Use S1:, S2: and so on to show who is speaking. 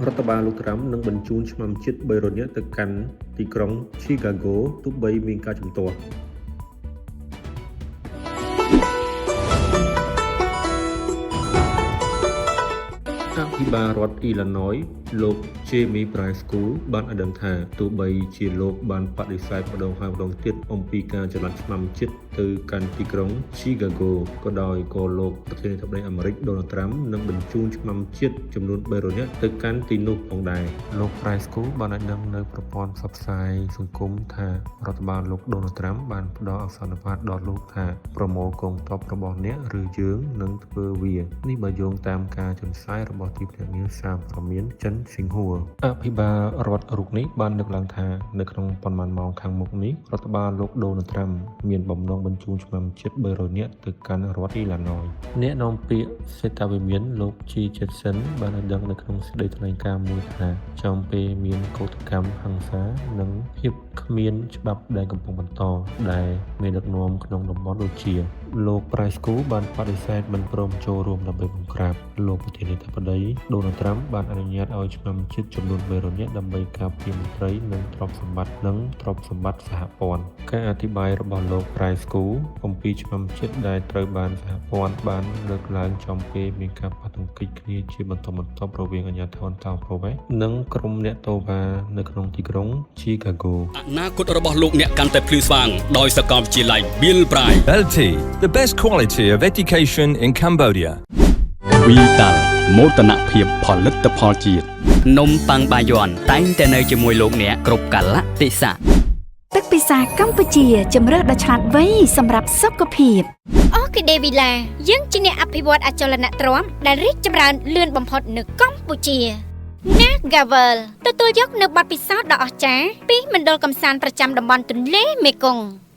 S1: រដ្ឋបាលលោកត្រាំនឹងបញ្ជូនឆ្មាំជាតិ3រត់នាក់ទៅកាន់ទីក្រុង Chicago ទោះបីមានការជំទាស់ អភិបាលរដ្ឋអ៊ីឡាណយលោក Jamie Briscoe បានឲ្យដឹងថាទោះបីជាលោកបានបដិសេធម្ដងហើយម្ដងទៀតអំពីការចល័តឆ្មាំជាតិទៅកាន់ទីក្រុង Chicago ក៏ដោយក៏លោកប្រធានាធិបតីអាមេរិក Donald Trump នឹងបញ្ជូនឆ្មាំជាតិចំនួន300នាក់ទៅកាន់ទីនោះផងដែរលោក Briscoe បានឲ្យដឹងនៅប្រព័ន្ធផ្សព្វផ្សាយសង្គមថារដ្ឋបាលលោក Donald Trump បានផ្ដល់អសន្និបាតដល់លោកថាប្រមូលកងទ័ពរបស់អ្នកឬយើងនឹងធ្វើវានេះបើយោងតាមការចុះផ្សាយរបស់ទីភ្នាក់ងារសារព័ត៌មានចិនស៊ីងហួរអភិបាលរដ្ឋរូបនេះបានលើកឡើងថានៅក្នុងប៉ុន្មានម៉ោងខាងមុខនេះរដ្ឋបាលលោក Donald Trump មានបំណងបញ្ជូនឆ្មាំជាតិ300នាក់ទៅកាន់រដ្ឋអ៊ីឡាណយអ្នកនាំពាក្យសេតាវិមានលោក G. Jetson បានឲ្យដឹងនៅក្នុងសេចក្តីថ្លែងការណ៍មួយថាចំពេលមានកោតកម្មហិង្សានិងភាពគ្មានច្បាប់ដែលកំពុងបន្តដែលមានដឹកនាំក្នុងតំបន់ដូចជាលោក Briscoe បានបដិសេធមិនព្រមចូលរួមដើម្បីបង្ក្រាបលោកប្រធានាធិបតី Donald Trump បានអនុញ្ញាតឲ្យឆ្មាំជាតិចំនួន300នាក់ដើម្បីការពារមន្ត្រីនិងទ្រព្យសម្បត្តិសហព័ន្ធការអធិប្បាយរបស់លោក Briscoe អំពីឆ្មាំជាតិដែលត្រូវបានសហព័ន្ធបានលើកឡើងចំពេលមានការប៉ះទង្គិចគ្នាជាបន្តបន្ទាប់រវាងអាជ្ញាធរអន្តោប្រវេសន៍និងក្រុមអ្នកតវ៉ានៅក្នុងទីក្រុង Chicago
S2: អនាគតរបស់លោកអ្នកកាន់តែភ្លឺស្វាងដោយសាកលវិទ្យាល័យ Bill Braille
S3: LT the best quality of education in Cambodia
S2: វីតាល់មោទនភាពផលិតផលជាតិនំប៉័ងបាយ័នតែងតែនៅជាមួយលោកអ្នកគ្រប់កលៈទេសៈ
S4: ទឹកពិសាកម្ពុជាជំរឿដ៏ឆ្លាតវៃសម្រាប់សុខភាព
S5: អូគីដេវីឡាយើងជាអ្នកអភិវឌ្ឍអចលនទ្រព្យដែលរីកចម្រើនលឿនបំផុតនៅកម្ពុជា Nagavel ទទួលយកនៅបទពិសោធន៍ដ៏អស្ចារ្យពីមណ្ឌលកំសាន្តប្រចាំតំបន់ទន្លេមេគង្គ